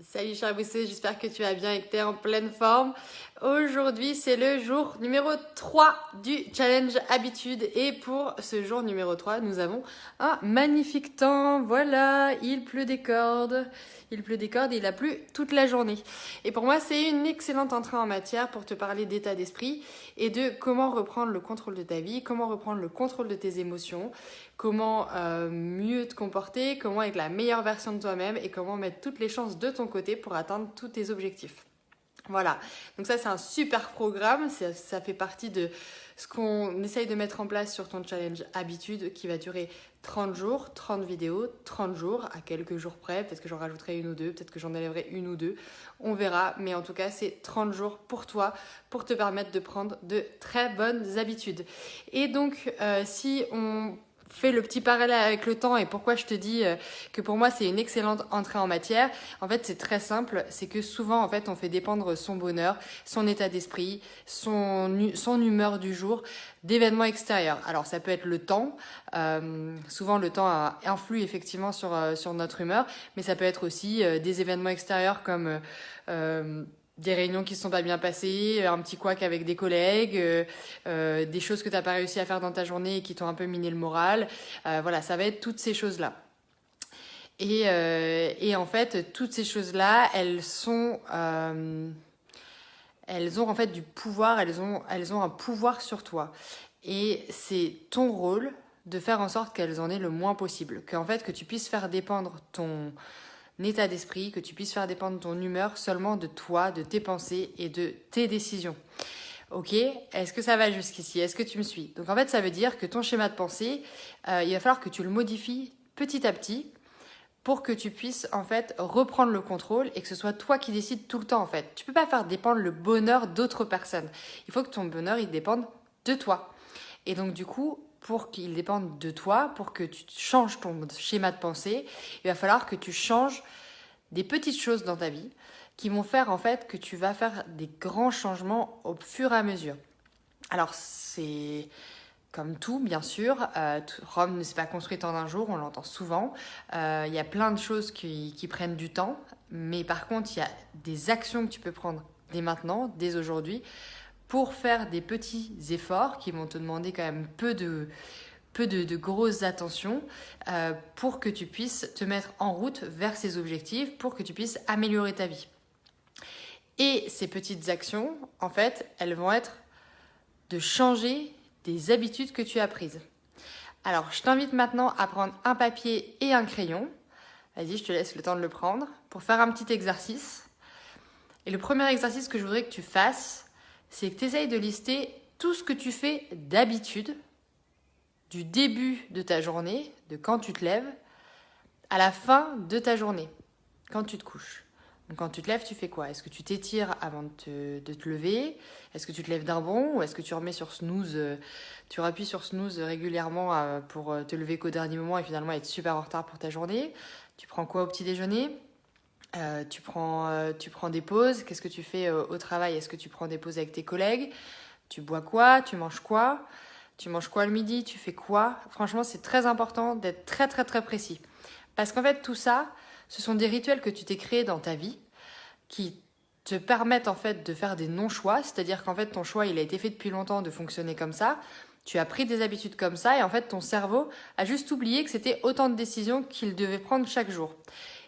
Salut cher Boussé, j'espère que tu vas bien et que tu es en pleine forme. Aujourd'hui, c'est le jour numéro 3 du challenge habitude et pour ce jour numéro 3, nous avons un magnifique temps. Voilà, il pleut des cordes. Il pleut des cordes et il a plu toute la journée. Et pour moi, c'est une excellente entrée en matière pour te parler d'état d'esprit et de comment reprendre le contrôle de ta vie, comment reprendre le contrôle de tes émotions, comment mieux te comporter, comment être la meilleure version de toi-même et comment mettre toutes les chances de ton côté pour atteindre tous tes objectifs. Voilà, donc ça c'est un super programme, ça fait partie de ce qu'on essaye de mettre en place sur ton challenge habitude qui va durer 30 jours, 30 vidéos, 30 jours, à quelques jours près, peut-être que j'en rajouterai une ou deux, peut-être que j'en enlèverai une ou deux, on verra, mais en tout cas c'est 30 jours pour toi, pour te permettre de prendre de très bonnes habitudes. Et donc si on fait le petit parallèle avec le temps et pourquoi je te dis que pour moi c'est une excellente entrée en matière. En fait, c'est très simple, c'est que souvent en fait on fait dépendre son bonheur, son état d'esprit, son humeur du jour d'événements extérieurs. Alors ça peut être le temps, souvent le temps influe effectivement sur notre humeur, mais ça peut être aussi des événements extérieurs comme des réunions qui ne se sont pas bien passées, un petit couac avec des collègues, des choses que tu n'as pas réussi à faire dans ta journée et qui t'ont un peu miné le moral. Voilà, ça va être toutes ces choses-là. Et en fait, toutes ces choses-là, elles ont en fait du pouvoir, elles ont un pouvoir sur toi. Et c'est ton rôle de faire en sorte qu'elles en aient le moins possible. Qu'en fait, que tu puisses faire dépendre ton état d'esprit, que tu puisses faire dépendre ton humeur seulement de toi, de tes pensées et de tes décisions. Ok, est-ce que ça va jusqu'ici? Est-ce que tu me suis? Donc en fait, ça veut dire que ton schéma de pensée, il va falloir que tu le modifies petit à petit pour que tu puisses en fait reprendre le contrôle et que ce soit toi qui décides tout le temps en fait. Tu peux pas faire dépendre le bonheur d'autres personnes. Il faut que ton bonheur il dépende de toi. Et donc du coup, pour qu'il dépende de toi, pour que tu changes ton schéma de pensée, il va falloir que tu changes des petites choses dans ta vie qui vont faire en fait que tu vas faire des grands changements au fur et à mesure. Alors c'est comme tout, bien sûr, Rome ne s'est pas construite en un jour, on l'entend souvent. Il y a plein de choses qui prennent du temps, mais par contre, il y a des actions que tu peux prendre dès maintenant, dès aujourd'hui, pour faire des petits efforts qui vont te demander quand même peu de grosses attentions pour que tu puisses te mettre en route vers ces objectifs, pour que tu puisses améliorer ta vie. Et ces petites actions, en fait, elles vont être de changer des habitudes que tu as prises. Alors, je t'invite maintenant à prendre un papier et un crayon. Vas-y, je te laisse le temps de le prendre pour faire un petit exercice. Et le premier exercice que je voudrais que tu fasses, c'est que tu essayes de lister tout ce que tu fais d'habitude, du début de ta journée, de quand tu te lèves, à la fin de ta journée, quand tu te couches. Donc quand tu te lèves, tu fais quoi? Est-ce que tu t'étires avant de te lever? Est-ce que tu te lèves d'un bond? Ou est-ce que tu remets sur snooze, tu rappuies sur snooze régulièrement pour te lever qu'au dernier moment et finalement être super en retard pour ta journée? Tu prends quoi au petit déjeuner? Tu prends des pauses. Qu'est-ce que tu fais au travail? Est-ce que tu prends des pauses avec tes collègues? Tu bois quoi? Tu manges quoi? Tu manges quoi le midi? Tu fais quoi? Franchement, c'est très important d'être très très très précis. Parce qu'en fait, tout ça, ce sont des rituels que tu t'es créés dans ta vie qui te permettent en fait de faire des non-choix. C'est-à-dire qu'en fait, ton choix, il a été fait depuis longtemps de fonctionner comme ça. Tu as pris des habitudes comme ça et en fait, ton cerveau a juste oublié que c'était autant de décisions qu'il devait prendre chaque jour.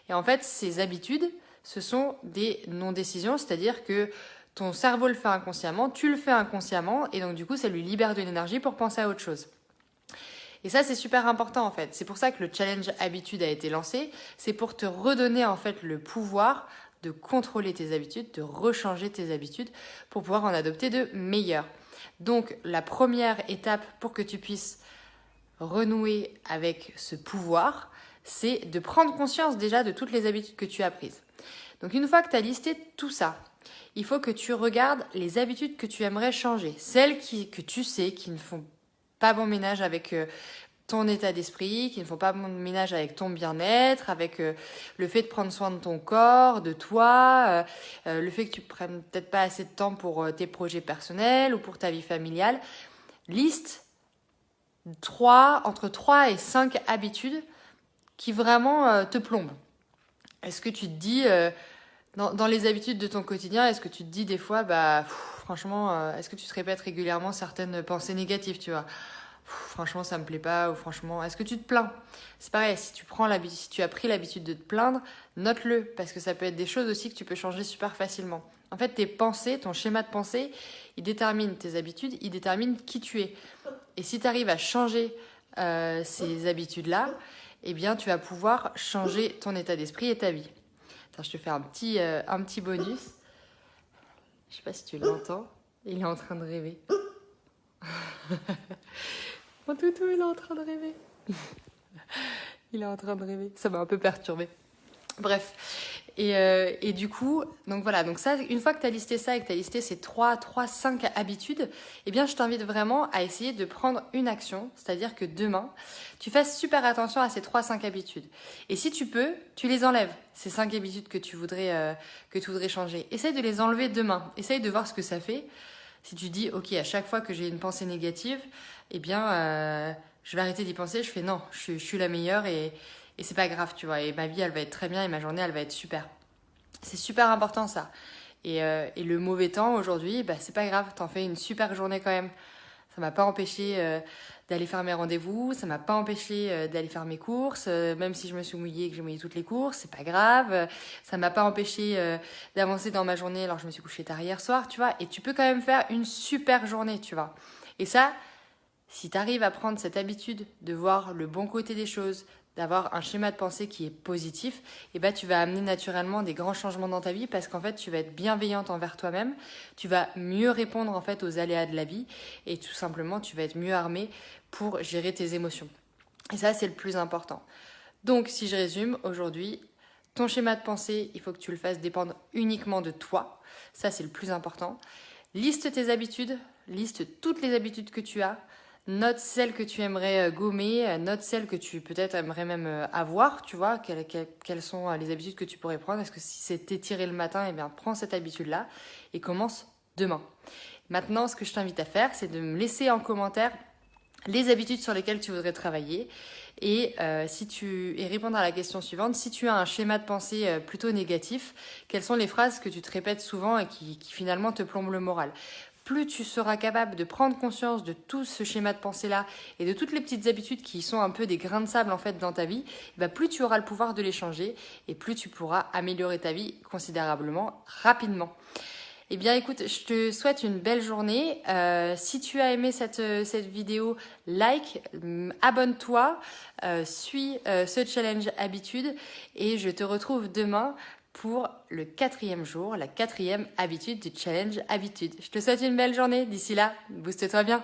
Et en fait, ces habitudes, ce sont des non-décisions, c'est-à-dire que ton cerveau le fait inconsciemment, tu le fais inconsciemment, et donc du coup, ça lui libère de l'énergie pour penser à autre chose. Et ça, c'est super important en fait. C'est pour ça que le challenge habitude a été lancé. C'est pour te redonner en fait le pouvoir de contrôler tes habitudes, de rechanger tes habitudes pour pouvoir en adopter de meilleures. Donc, la première étape pour que tu puisses renouer avec ce pouvoir, c'est de prendre conscience déjà de toutes les habitudes que tu as prises. Donc, une fois que tu as listé tout ça, il faut que tu regardes les habitudes que tu aimerais changer. Celles que tu sais qui ne font pas bon ménage avec ton état d'esprit, qui ne font pas bon ménage avec ton bien-être, avec le fait de prendre soin de ton corps, de toi, le fait que tu prennes peut-être pas assez de temps pour tes projets personnels ou pour ta vie familiale. Liste entre 3 et 5 habitudes qui vraiment te plombent. Est-ce que tu te dis Dans les habitudes de ton quotidien, est-ce que tu te dis des fois, bah, franchement, est-ce que tu te répètes régulièrement certaines pensées négatives, tu vois? Franchement, ça me plaît pas, ou franchement, est-ce que tu te plains? C'est pareil, si tu as pris l'habitude de te plaindre, note-le, parce que ça peut être des choses aussi que tu peux changer super facilement. En fait, tes pensées, ton schéma de pensée, il détermine tes habitudes, il détermine qui tu es. Et si tu arrives à changer ces habitudes-là, eh bien, tu vas pouvoir changer ton état d'esprit et ta vie. Attends, je te fais un petit bonus. Je sais pas si tu l'entends. Il est en train de rêver. Mon toutou, il est en train de rêver. Il est en train de rêver. Ça m'a un peu perturbée. Bref. Et du coup, donc voilà. Donc ça, une fois que tu as listé ça et que tu as listé ces 5 habitudes, eh bien, je t'invite vraiment à essayer de prendre une action. C'est-à-dire que demain, tu fasses super attention à ces 5 habitudes. Et si tu peux, tu les enlèves. Ces 5 habitudes que tu voudrais changer. Essaye de les enlever demain. Essaye de voir ce que ça fait. Si tu dis, ok, à chaque fois que j'ai une pensée négative, eh bien, je vais arrêter d'y penser. Je fais non, je suis la meilleure et c'est pas grave, tu vois. Et ma vie, elle va être très bien et ma journée, elle va être super. C'est super important ça. Et le mauvais temps aujourd'hui, bah, c'est pas grave, t'en fais une super journée quand même. Ça m'a pas empêché d'aller faire mes rendez-vous, ça m'a pas empêché d'aller faire mes courses, même si je me suis mouillée et que j'ai mouillé toutes les courses, c'est pas grave. Ça m'a pas empêché d'avancer dans ma journée alors que je me suis couchée tard hier soir, tu vois. Et tu peux quand même faire une super journée, tu vois. Et ça, si tu arrives à prendre cette habitude de voir le bon côté des choses, d'avoir un schéma de pensée qui est positif, et ben tu vas amener naturellement des grands changements dans ta vie parce qu'en fait tu vas être bienveillante envers toi-même, tu vas mieux répondre en fait aux aléas de la vie et tout simplement tu vas être mieux armé pour gérer tes émotions. Et ça c'est le plus important. Donc si je résume, aujourd'hui, ton schéma de pensée, il faut que tu le fasses dépendre uniquement de toi. Ça c'est le plus important. Liste tes habitudes, liste toutes les habitudes que tu as. Note celles que tu aimerais gommer, note celles que tu peut-être aimerais même avoir, tu vois, quelles sont les habitudes que tu pourrais prendre. Est-ce que si c'est t'étirer le matin, eh bien prends cette habitude-là et commence demain. Maintenant, ce que je t'invite à faire, c'est de me laisser en commentaire les habitudes sur lesquelles tu voudrais travailler et répondre à la question suivante. Si tu as un schéma de pensée plutôt négatif, quelles sont les phrases que tu te répètes souvent et qui finalement te plombent le moral? Plus tu seras capable de prendre conscience de tout ce schéma de pensée-là et de toutes les petites habitudes qui sont un peu des grains de sable en fait dans ta vie, plus tu auras le pouvoir de les changer et plus tu pourras améliorer ta vie considérablement rapidement. Eh bien écoute, je te souhaite une belle journée. Si tu as aimé cette vidéo, like, abonne-toi, suis ce challenge habitude et je te retrouve demain pour le 4e jour, la 4e habitude du challenge habitude. Je te souhaite une belle journée. D'ici là, booste-toi bien.